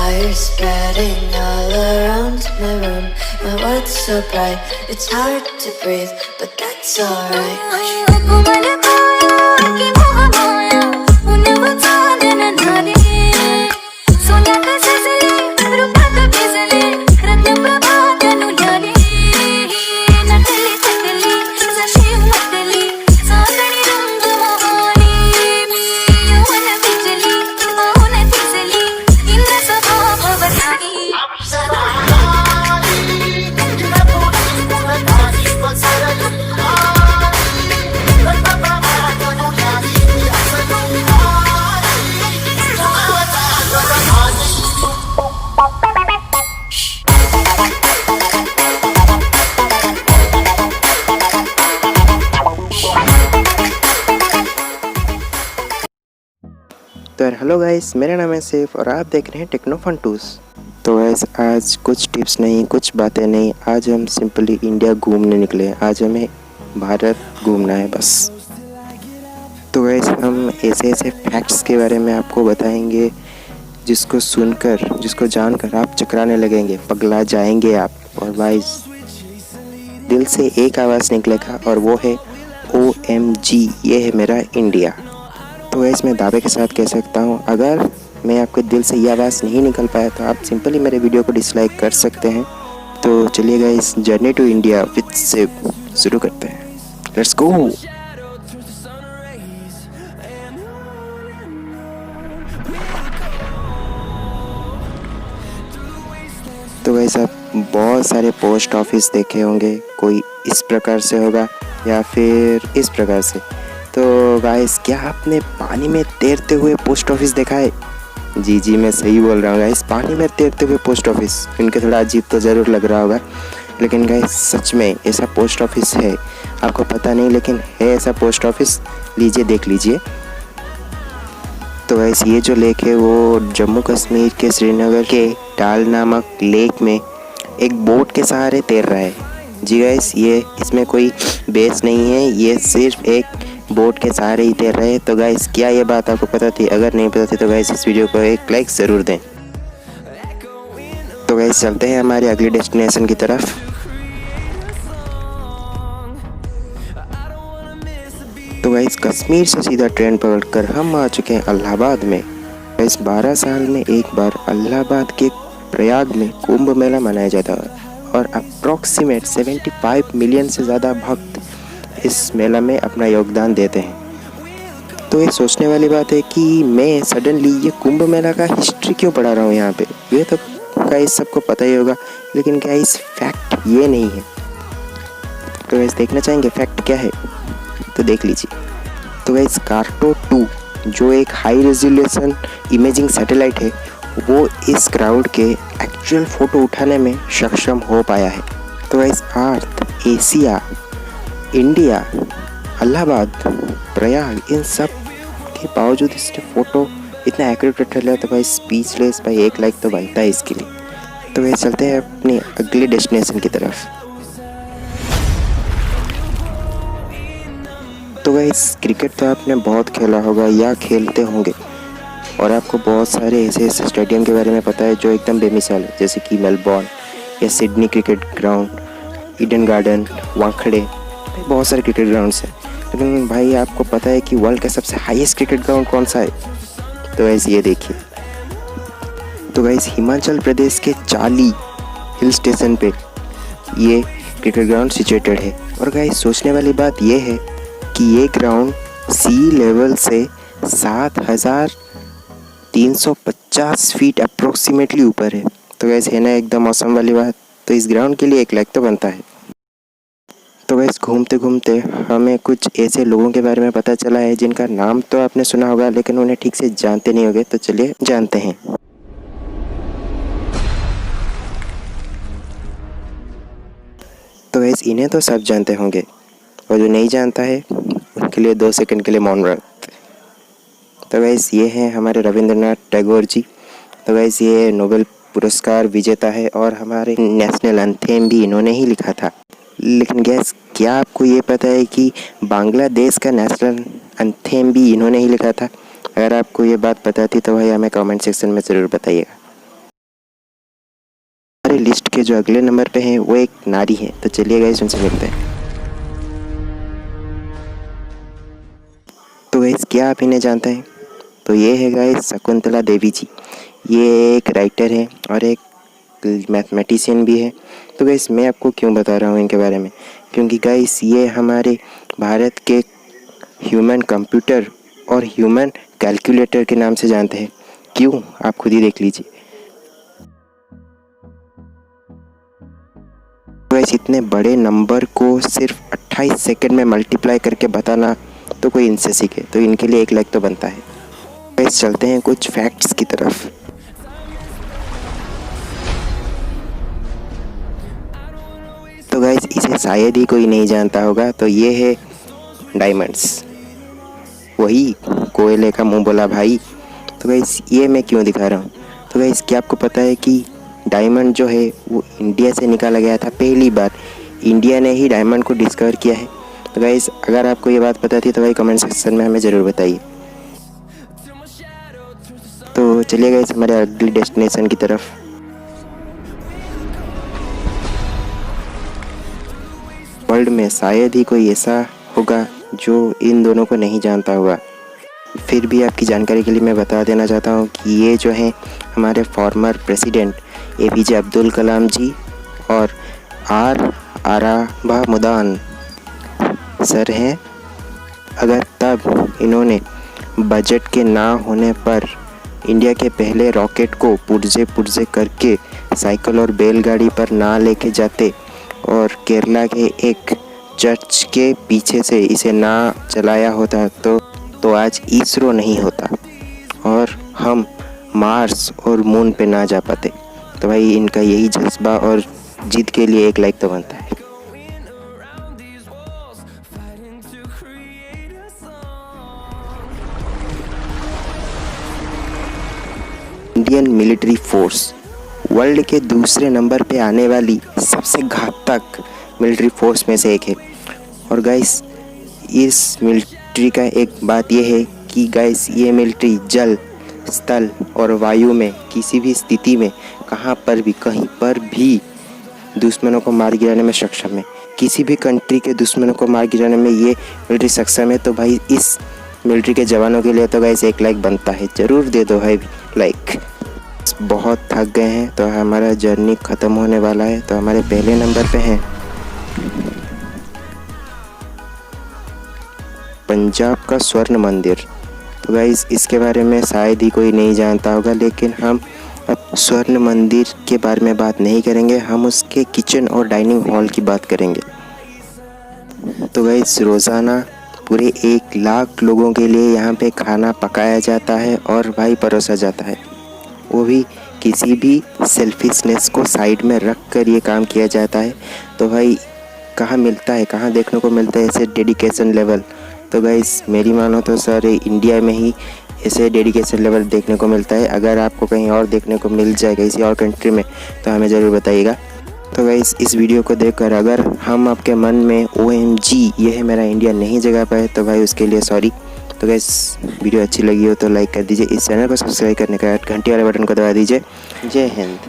fire spreading all around my room. My world's so bright, it's hard to breathe, but that's alright. तो यार hello guys, मेरा नाम है सैफ और आप देख रहे हैं टेक्नो फन टूस। तो गाइस आज कुछ टिप्स नहीं, कुछ बातें नहीं, आज हम सिंपली इंडिया घूमने निकले। आज हमें भारत घूमना है बस। तो गाइस हम ऐसे ऐसे फैक्ट्स के बारे में आपको बताएंगे जिसको सुनकर, जिसको जानकर आप चकराने लगेंगे, पगला जाएंगे आप। और भाई दिल से एक आवाज़ निकलेगा और वो है OMG, ये है मेरा इंडिया। तो वैसे मैं दावे के साथ कह सकता हूँ, अगर मैं आपके दिल से ये आवाज़ नहीं निकल पाया तो आप सिंपली मेरे वीडियो को डिसलाइक कर सकते हैं। तो चलिए guys, journey to India with Saif शुरू करते हैं। Let's go. तो गाइस आप बहुत सारे पोस्ट ऑफिस देखे होंगे, कोई इस प्रकार से होगा या फिर इस प्रकार से। तो गाइस क्या आपने पानी में तैरते हुए पोस्ट ऑफिस देखा है? जी मैं सही बोल रहा हूँ गाइस, पानी में तैरते हुए पोस्ट ऑफिस। इनके थोड़ा अजीब तो ज़रूर लग रहा होगा, लेकिन गाइस सच में ऐसा पोस्ट ऑफिस है। आपको पता नहीं लेकिन है ऐसा पोस्ट ऑफिस। लीजिए देख लीजिए। तो गाइस ये जो लेक है वो जम्मू कश्मीर के श्रीनगर के डाल नामक लेक में एक बोट के सहारे तैर रहा है। जी गाइस ये इसमें कोई बेस नहीं है, ये सिर्फ एक बोट के सहारे ही तैर रहे हैं। तो गाइस क्या ये बात आपको पता थी? अगर नहीं पता थी तो गाइस इस वीडियो को एक लाइक ज़रूर दें। तो गाइस चलते हैं हमारे अगली डेस्टिनेशन की तरफ। तो गाइस कश्मीर से सीधा ट्रेन पकड़कर हम आ चुके हैं इलाहाबाद में। गाइस 12 साल में एक बार इलाहाबाद के प्रयाग में कुंभ मेला मनाया जाता है और अप्रॉक्सीमेट 75 मिलियन से ज़्यादा भक्त इस मेला में अपना योगदान देते हैं। तो ये सोचने वाली बात है कि मैं सडनली ये कुंभ मेला का हिस्ट्री क्यों पढ़ा रहा हूँ यहाँ पे। ये तो गाइस सबको पता ही होगा, लेकिन गाइस फैक्ट ये नहीं है। तो गाइस देखना चाहेंगे फैक्ट क्या है? तो देख लीजिए। तो गाइस कार्टो 2 जो एक हाई रेजोल्यूशन इमेजिंग सैटेलाइट है, वो इस क्राउड के एक्चुअल फ़ोटो उठाने में सक्षम हो पाया है। तो गाइस अर्थ, एशिया, इंडिया, इलाहाबाद, प्रयाग, इन सब के बावजूद इसके फ़ोटो इतना एक्यूरेट उठा तो भाई स्पीचलेस। भाई एक लाइक तो बनता है इसके लिए। तो वैसे चलते हैं अपनी अगली डेस्टिनेशन की तरफ। तो गाइस क्रिकेट तो आपने बहुत खेला होगा या खेलते होंगे, और आपको बहुत सारे ऐसे स्टेडियम के बारे में पता है जो एकदम बेमिसाल है, जैसे कि मेलबोर्न या Sydney cricket ground, Eden garden, Wankhede, बहुत सारे क्रिकेट ग्राउंड्स हैं। लेकिन भाई आपको पता है कि वर्ल्ड का सबसे हाईएस्ट क्रिकेट ग्राउंड कौन सा है? तो वैसे ये देखिए। तो गाइस हिमाचल प्रदेश के चाली हिल स्टेशन पे ये क्रिकेट ग्राउंड सिचुएटेड है। और गाइस सोचने वाली बात ये है कि ये ग्राउंड सी लेवल से 7,350 फीट अप्रोक्सीमेटली ऊपर है। तो गाइस है ना एकदम मौसम वाली बात। तो इस ग्राउंड के लिए एक लाइक तो बनता है। तो गाइस घूमते घूमते हमें कुछ ऐसे लोगों के बारे में पता चला है जिनका नाम तो आपने सुना होगा लेकिन उन्हें ठीक से जानते नहीं होंगे। तो चलिए जानते हैं। तो गाइस इन्हें तो सब जानते होंगे, और जो नहीं जानता है उनके लिए 2 सेकंड के लिए मौन रखते। तो गाइस ये हैं हमारे रविंद्रनाथ टैगोर जी। तो गाइस ये नोबेल पुरस्कार विजेता है और हमारे नेशनल एंथेम भी इन्होंने ही लिखा था। लेकिन गैस क्या आपको ये पता है कि बांग्लादेश का नेशनल एंथेम भी इन्होंने ही लिखा था? अगर आपको ये बात पता थी तो भाई हमें कमेंट सेक्शन में ज़रूर बताइएगा। के जो अगले नंबर पे हैं वो एक नारी है। तो चलिए गाइस उनसे मिलते हैं। तो गाइस क्या आप इन्हें जानते हैं? तो ये है गाइस शकुंतला देवी जी। ये एक राइटर है और एक मैथमेटिशियन भी है। तो गाइस मैं आपको क्यों बता रहा हूँ इनके बारे में, क्योंकि गाइस ये हमारे भारत के ह्यूमन कंप्यूटर और ह्यूमन कैलकुलेटर के नाम से जानते हैं। क्यों, आप खुद ही देख लीजिए। गाइस इतने बड़े नंबर को सिर्फ 28 सेकंड में मल्टीप्लाई करके बताना तो कोई इनसे सीखे, तो इनके लिए 1 लाइक तो बनता है। गाइस चलते हैं कुछ फैक्ट्स की तरफ। तो गाइस इसे शायद ही कोई नहीं जानता होगा, तो ये है डायमंड्स, वही कोयले का मुंह बोला भाई। तो गाइस ये मैं क्यों दिखा रहा हूँ? तो गाइस क्या आपको पता है कि डायमंड जो है वो इंडिया से निकाला गया था। पहली बार इंडिया ने ही डायमंड को डिस्कवर किया है। तो गाइस अगर आपको ये बात पता थी तो भाई कमेंट सेक्शन में हमें ज़रूर बताइए। तो चलिए गाइस हमारे अगली डेस्टिनेशन की तरफ। वर्ल्ड में शायद ही कोई ऐसा होगा जो इन दोनों को नहीं जानता होगा। फिर भी आपकी जानकारी के लिए मैं बता देना चाहता हूँ कि ये जो हैं हमारे former president APJ Abdul Kalam जी और आराभामुदान सर हैं। अगर तब इन्होंने बजट के ना होने पर इंडिया के पहले रॉकेट को पुर्जे करके साइकिल और बैलगाड़ी पर ना लेके जाते और केरला के एक चर्च के पीछे से इसे ना चलाया होता तो आज इसरो नहीं होता और हम मार्स और मून पे ना जा पाते। तो भाई इनका यही जज्बा और जिद के लिए 1 लाइक तो बनता है। इंडियन मिलिट्री फोर्स वर्ल्ड के दूसरे नंबर पे आने वाली सबसे घातक मिलिट्री फोर्स में से एक है। और गाइस इस मिलिट्री का एक बात यह है कि गाइस ये मिलिट्री जल, स्थल और वायु में किसी भी स्थिति में कहीं पर भी दुश्मनों को मार गिराने में सक्षम है। किसी भी कंट्री के दुश्मनों को मार गिराने में ये मिलिट्री सक्षम है। तो भाई इस मिलिट्री के जवानों के लिए तो गाइस 1 लाइक बनता है। ज़रूर दे दो भाई लाइक। बहुत थक गए हैं तो हमारा जर्नी ख़त्म होने वाला है। तो हमारे पहले नंबर पे हैं पंजाब का स्वर्ण मंदिर। तो गाइस इसके बारे में शायद ही कोई नहीं जानता होगा, लेकिन हम अब स्वर्ण मंदिर के बारे में बात नहीं करेंगे, हम उसके किचन और डाइनिंग हॉल की बात करेंगे। तो गाइस रोज़ाना पूरे 1 लाख लोगों के लिए यहाँ पे खाना पकाया जाता है और भाई परोसा जाता है। वो भी किसी भी सेल्फिशनेस को साइड में रख कर ये काम किया जाता है। तो भाई कहाँ मिलता है, कहाँ देखने को मिलता है ऐसे डेडिकेशन लेवल? तो गाइस मेरी मानो तो सारे इंडिया में ही ऐसे डेडिकेशन लेवल देखने को मिलता है। अगर आपको कहीं और देखने को मिल जाएगा किसी और कंट्री में तो हमें ज़रूर बताइएगा। तो गाइस इस वीडियो को देखकर अगर हम आपके मन में OMG ये है मेरा इंडिया नहीं जगा पाए तो भाई उसके लिए सॉरी। तो गाइस वीडियो अच्छी लगी हो तो लाइक कर दीजिए, इस चैनल को सब्सक्राइब करने का घंटी वाले बटन को दबा दीजिए। जय हिंद।